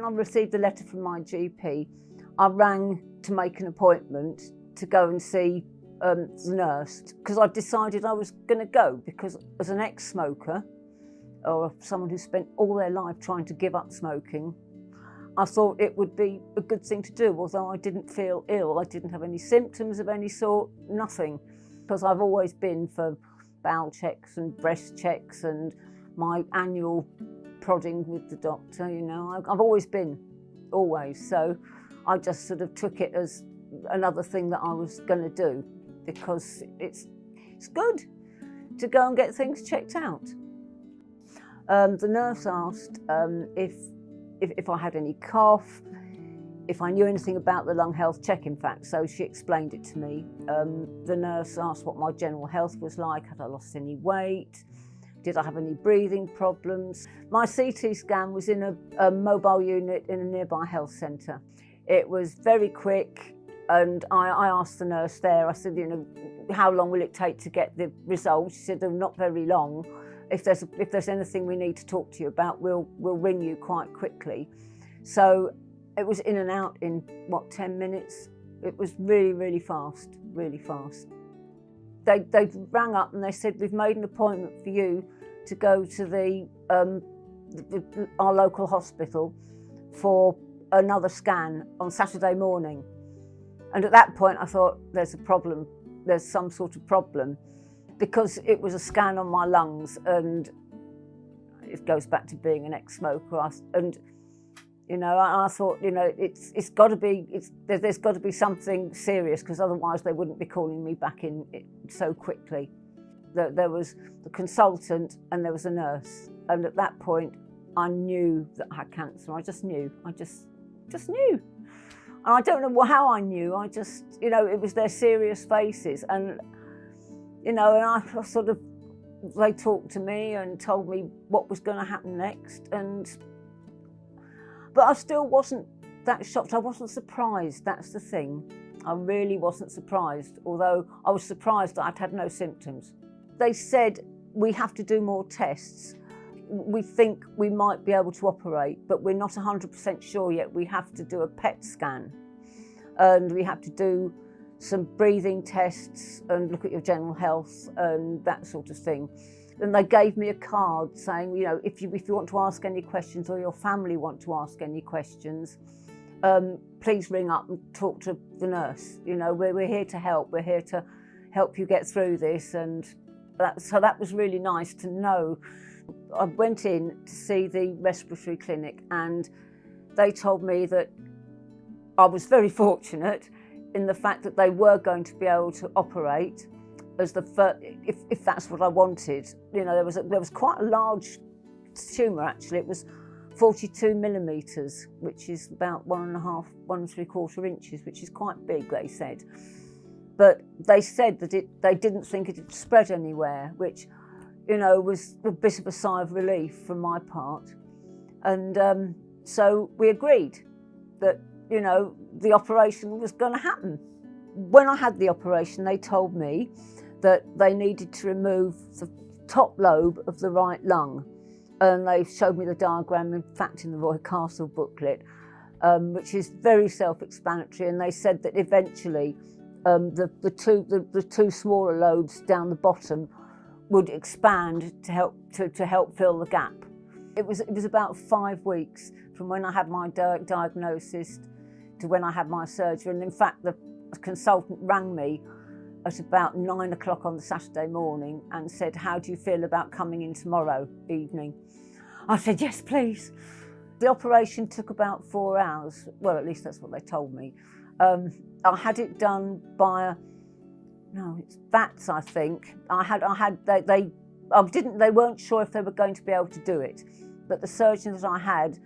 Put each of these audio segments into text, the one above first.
I received the letter from my GP, I rang to make an appointment to go and see the nurse, because I decided I was going to go, because as an ex-smoker, or someone who spent all their life trying to give up smoking, I thought it would be a good thing to do, although I didn't feel ill. I didn't have any symptoms of any sort, nothing, because I've always been for bowel checks and breast checks and my annual prodding with the doctor, you know. I've always been, always. So I just sort of took it as another thing that I was going to do, because it's good to go and get things checked out. The nurse asked if I had any cough, if I knew anything about the lung health check, in fact, so she explained it to me. The nurse asked what my general health was like, had I lost any weight, did I have any breathing problems. My CT scan was in a mobile unit in a nearby health centre. It was very quick, and I asked the nurse there, I said, you know, how long will it take to get the results? She said, oh, not very long. If there's anything we need to talk to you about, we'll ring you quite quickly. So it was in and out in, what, 10 minutes? It was really, really fast, really fast. They rang up and they said, we've made an appointment for you to go to our local hospital for another scan on Saturday morning. And at that point I thought, there's a problem, there's some sort of problem, because it was a scan on my lungs, and it goes back to being an ex-smoker. And you know, I thought, you know, it's got to be, there's got to be something serious, because otherwise they wouldn't be calling me back in so quickly. There was the consultant and there was a nurse, and at that point I knew that I had cancer. I just knew. I just knew. And I don't know how I knew. I just, you know, it was their serious faces, and you know, and I sort of, they talked to me and told me what was going to happen next, but I still wasn't that shocked. I wasn't surprised, that's the thing. I really wasn't surprised, although I was surprised that I'd had no symptoms. They said, we have to do more tests. We think we might be able to operate, but we're not 100% sure yet. We have to do a PET scan, and we have to do some breathing tests and look at your general health and that sort of thing. And they gave me a card saying, you know, if you want to ask any questions, or your family want to ask any questions, please ring up and talk to the nurse. You know, we're here to help. We're here to help you get through this. And so that was really nice to know. I went in to see the respiratory clinic, and they told me that I was very fortunate in the fact that they were going to be able to operate as the first, if that's what I wanted. You know, there was quite a large tumour, actually. It was 42 millimetres, which is about 1.5, 1 3/4 inches, which is quite big, they said. But they said that they didn't think it had spread anywhere, which, you know, was a bit of a sigh of relief from my part. And so we agreed that, you know, the operation was going to happen. When I had the operation, they told me that they needed to remove the top lobe of the right lung. And they showed me the diagram, in fact, in the Roy Castle booklet, which is very self-explanatory. And they said that eventually the two smaller lobes down the bottom would expand to help fill the gap. It was about 5 weeks from when I had my diagnosis to when I had my surgery. And in fact, the consultant rang me at about 9 o'clock on the Saturday morning and said, how do you feel about coming in tomorrow evening? I said, yes, please. The operation took about 4 hours. Well, at least that's what they told me. I had it done by it's VATS, I think. They weren't sure if they were going to be able to do it, but the surgeon that I had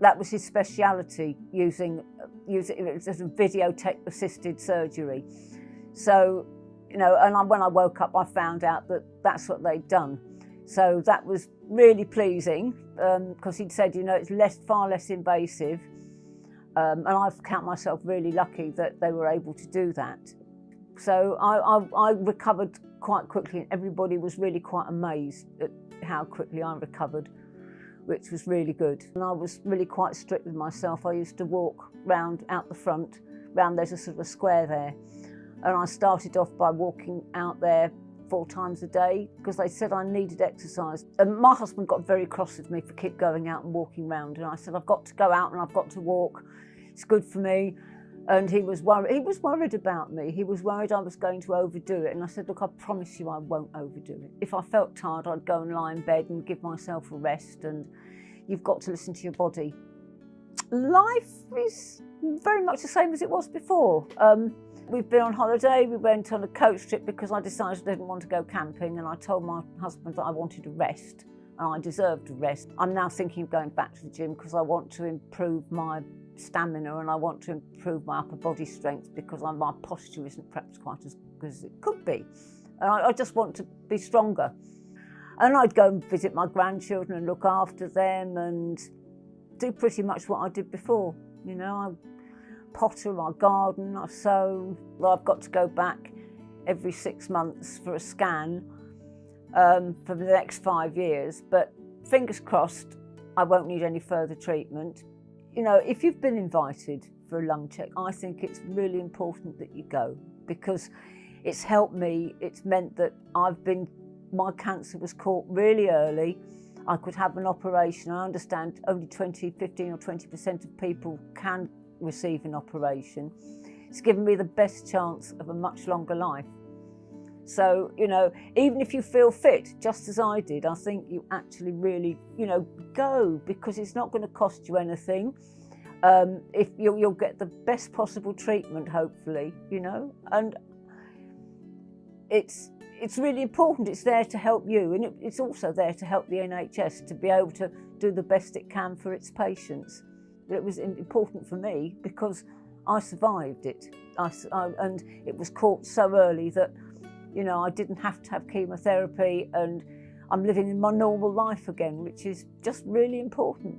that was his speciality, using it as a video tech assisted surgery. So, you know, and when I woke up, I found out that that's what they'd done. So that was really pleasing, because he'd said, you know, it's far less invasive. And I count myself really lucky that they were able to do that. So I recovered quite quickly, and everybody was really quite amazed at how quickly I recovered. which was really good. And I was really quite strict with myself. I used to walk round out the front, there's a sort of a square there. And I started off by walking out there 4 times a day because they said I needed exercise. And my husband got very cross with me for keep going out and walking round. And I said, I've got to go out and I've got to walk. It's good for me. And he was worried about me. He was worried I was going to overdo it. And I said, look, I promise you I won't overdo it. If I felt tired, I'd go and lie in bed and give myself a rest. And you've got to listen to your body. Life is very much the same as it was before. We've been on holiday. We went on a coach trip because I decided I didn't want to go camping. And I told my husband that I wanted a rest and I deserved a rest. I'm now thinking of going back to the gym because I want to improve my stamina and I want to improve my upper body strength because my posture isn't perhaps quite as good as it could be. And I just want to be stronger. And I'd go and visit my grandchildren and look after them and do pretty much what I did before. You know, I potter, I garden, I sew. Well, I've got to go back every 6 months for a scan for the next 5 years, but fingers crossed I won't need any further treatment. You know, if you've been invited for a lung check, I think it's really important that you go because it's helped me. It's meant that my cancer was caught really early. I could have an operation. I understand only 15 or 20% of people can receive an operation. It's given me the best chance of a much longer life. So, you know, even if you feel fit, just as I did, I think you actually really, you know, go because it's not going to cost you anything. If you'll get the best possible treatment, hopefully, you know, and it's really important. It's there to help you, and it's also there to help the NHS to be able to do the best it can for its patients. But it was important for me because I survived it, and it was caught so early that, you know, I didn't have to have chemotherapy and I'm living in my normal life again, which is just really important.